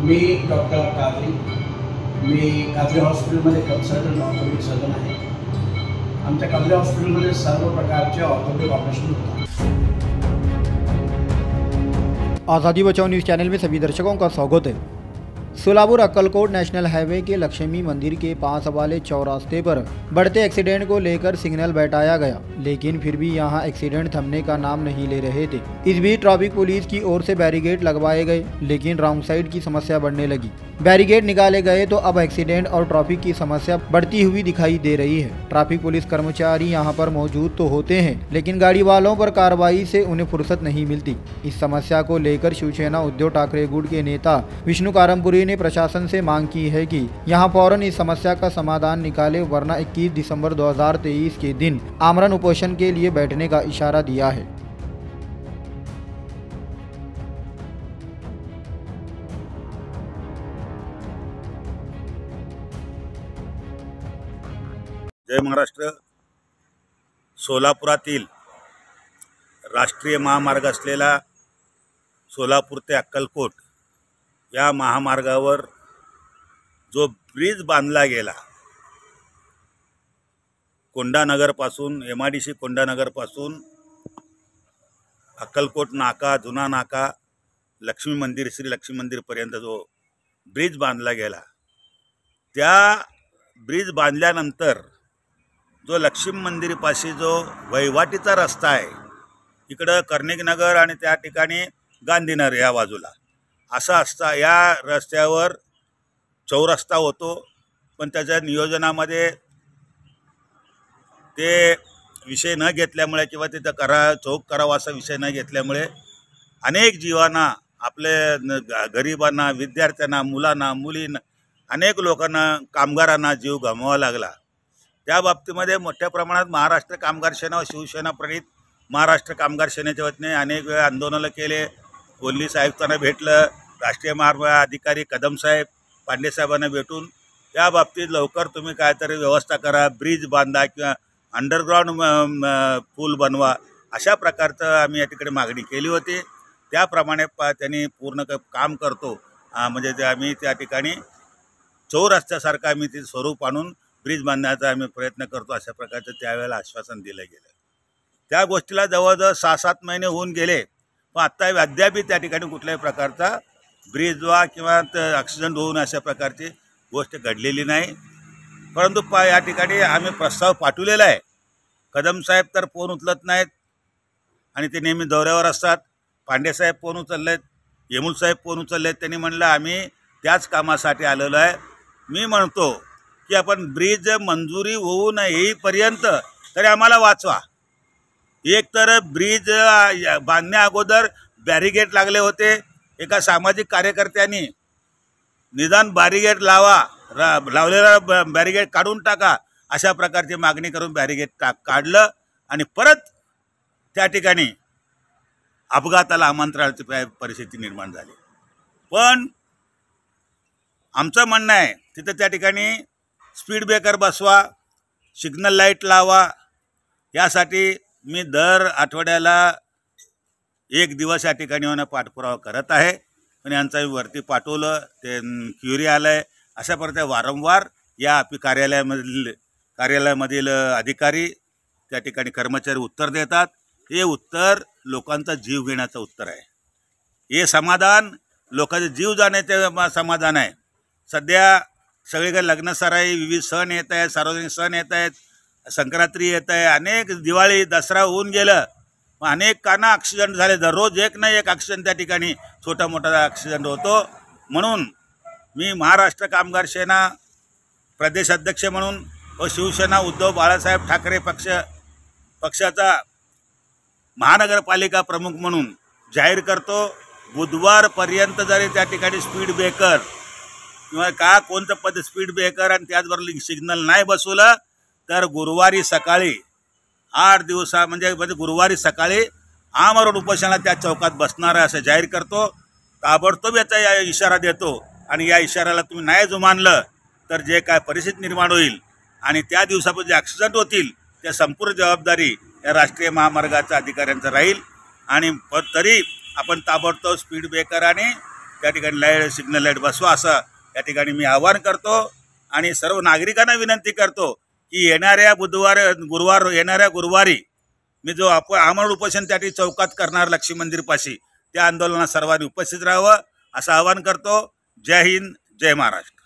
मी doctor Qadri, मी कादरी हॉस्पिटलमध्ये consultant orthopaedic surgeon आहे। आमच्या कादरी हॉस्पिटलमध्ये सर्व प्रकारचे ऑर्थोपेडिक ऑपरेशन होतात। आज़ादी बचाओ न्यूज़ चैनल में सभी दर्शकों का स्वागत है। सोलापुर अक्कलकोट नेशनल हाईवे के लक्ष्मी मंदिर के पास वाले चौरास्ते पर बढ़ते एक्सीडेंट को लेकर सिग्नल बैठाया गया, लेकिन फिर भी यहां एक्सीडेंट थमने का नाम नहीं ले रहे थे। इस बीच ट्रैफिक पुलिस की ओर से बैरिकेड लगवाए गए, लेकिन रॉन्ग साइड की समस्या बढ़ने लगी। बैरिकेड निकाले गए तो अब एक्सीडेंट और ट्रैफिक की समस्या बढ़ती हुई दिखाई दे रही है। ट्रैफिक पुलिस कर्मचारी यहां पर मौजूद तो होते हैं, लेकिन गाड़ी वालों पर कार्रवाई से उन्हें फुर्सत नहीं मिलती। इस समस्या को लेकर शिवसेना उद्धव ठाकरे गुट के नेता विष्णु कारमपुरी ने प्रशासन से मांग की है कि यहां फौरन इस समस्या का समाधान निकाले, वरना 21 दिसंबर 2023 के दिन आमरण उपोषण के लिए बैठने का इशारा दिया है। जय महाराष्ट्र। सोलापुरातील राष्ट्रीय महामार्ग असलेला सोलापूर ते अक्कलकोट या महामार्गावर जो ब्रिज बांधला गेला, कोंडानगरपासून MIDC कोंडानगरपासून अक्कलकोट नाका, जुना नाका, लक्ष्मी मंदिर, श्री लक्ष्मी मंदिरपर्यंत जो ब्रिज बांधला गेला, त्या ब्रिज बांधल्यानंतर जो लक्ष्मी मंदिरपाशी जो वहिवाटीचा रस्ता आहे, इकडं कर्णिकनगर आणि त्या ठिकाणी गांधीनगर या बाजूला असा असता या रस्त्यावर चौरस्ता होतो, पण त्याच्या नियोजनामध्ये ते विषय न घेतल्यामुळे किंवा तिथं चौक करावा असा विषय न घेतल्यामुळे अनेक जीवांना, आपले गरिबांना, विद्यार्थ्यांना, मुलांना, मुलींना, अनेक लोकांना, कामगारांना जीव गमवावा लागला। त्या बाबतीमध्ये मोठ्या प्रमाणात महाराष्ट्र कामगार सेना व शिवसेना प्रणित महाराष्ट्र कामगार सेनेच्या वतीने अनेक वेळा आंदोलनं केले, पोलीस आयुक्तांना भेटलं, राष्ट्रीय महामार्ग अधिकारी कदम साहेब, पांडे साहेबांना भेटून या बाबतीत लवकर तुम्ही काहीतरी व्यवस्था करा, ब्रिज बांधा किंवा अंडरग्राउंड पूल बनवा, अशा प्रकारचं आम्ही या ठिकाणी मागणी केली होती। त्याप्रमाणे त्यांनी पूर्ण काम करतो, म्हणजे आम्ही त्या ठिकाणी चौरस्त्यासारखं आम्ही ते स्वरूप आणून ब्रिज बांधण्याचा आम्ही प्रयत्न करतो, अशा प्रकारचं त्यावेळेला आश्वासन दिलं गेलं। त्या गोष्टीला जवळजवळ 6-7 महिने होऊन गेले, पण आत्ता अद्याप त्या ठिकाणी कुठल्याही प्रकारचा ब्रिज वा किंवा ॲक्सिडेंट होऊन अशा प्रकारची गोष्ट घडलेली नाही। परंतु या ठिकाणी आम्ही प्रस्ताव पाठवलेला आहे। कदम साहेब तर फोन उचलत नाहीत आणि ते नेहमी दौऱ्यावर असतात। पांडे साहेब फोन उचललेत, येमूल साहेब फोन उचललेत, त्यांनी म्हणलं आम्ही त्याच कामासाठी आलेलो आहे। मी म्हणतो की आपण ब्रिज मंजुरी होऊ न येईपर्यंत तरी आम्हाला वाचवा। एक तर ब्रिज बांधण्या अगोदर बॅरिगेट लागले होते, एका सामाजिक कार्यकर्त्यांनी निदान बॅरिगेट लावलेला बॅरिगेट काढून टाका अशा प्रकारची मागणी करून बॅरिगेट काढलं आणि परत त्या ठिकाणी अपघाताला आमंत्रणाची परिस्थिती निर्माण झाली। पण आमचं म्हणणं आहे तिथं त्या ठिकाणी स्पीड ब्रेकर बसवा, सिग्नल लाईट लावा। यासाठी मी दर आठवड्याला 1 दिवस या ठिकाणी होणं पाठपुरावा करत आहे, पण यांचा मी वरती पाठवलं, ते क्युरी आलं आहे। अशा प्रकारे वारंवार या कार्यालयामधील अधिकारी त्या ठिकाणी कर्मचारी उत्तर देतात। हे उत्तर लोकांचा जीव घेण्याचं उत्तर आहे। हे समाधान लोकांचे जीव जाण्याचे समाधान आहे। सध्या सगळीकडे लग्नसराई, विविध सण येत आहेत, सार्वजनिक सण येत आहेत, संक्रांती येत आहे, अनेक दिवाळी, दसरा होऊन गेलं, अनेकांना ॲक्सिडेंट झाले। दररोज एक ना एक ॲक्सिडेंट त्या ठिकाणी छोटा मोठा ॲक्सिडेंट होतो। म्हणून मी महाराष्ट्र कामगार सेना प्रदेश अध्यक्ष म्हणून व शिवसेना उद्धव बाळासाहेब ठाकरे पक्षाचा महानगरपालिका प्रमुख म्हणून जाहीर करतो, बुधवारपर्यंत जरी त्या ठिकाणी स्पीड ब्रेकर किंवा कोणतं स्पीड ब्रेकर आणि त्याचबरोबर सिग्नल नाही बसवलं तर गुरुवारी सकाळी 8 दिवसा म्हणजे गुरुवारी सकाळी आमरण उपोषणाला त्या चौकात बसणार आहे असं जाहीर करतो। ताबडतोब याचा इशारा देतो आणि या इशाऱ्याला तुम्ही नाही जुमानलं तर जे काय परिस्थिती निर्माण होईल आणि त्या दिवसापासून जे ॲक्सिडेंट होतील त्या संपूर्ण जबाबदारी या राष्ट्रीय महामार्गाच्या अधिकाऱ्यांचं राहील। आणि तरी आपण ताबडतोब स्पीड ब्रेकर आणि त्या ठिकाणी लाईट सिग्नल लाईट बसवा असं या ठिकाणी मी आवाहन करतो आणि सर्व नागरिकांना विनंती करतो की येणाऱ्या गुरुवारी मी जो आमरण उपोषण त्या ठिकाणी चौकात करणार लक्ष्मी मंदिरपाशी त्या आंदोलनात सर्वांनी उपस्थित राहावं असं आवाहन करतो. जय हिंद, जय महाराष्ट्र.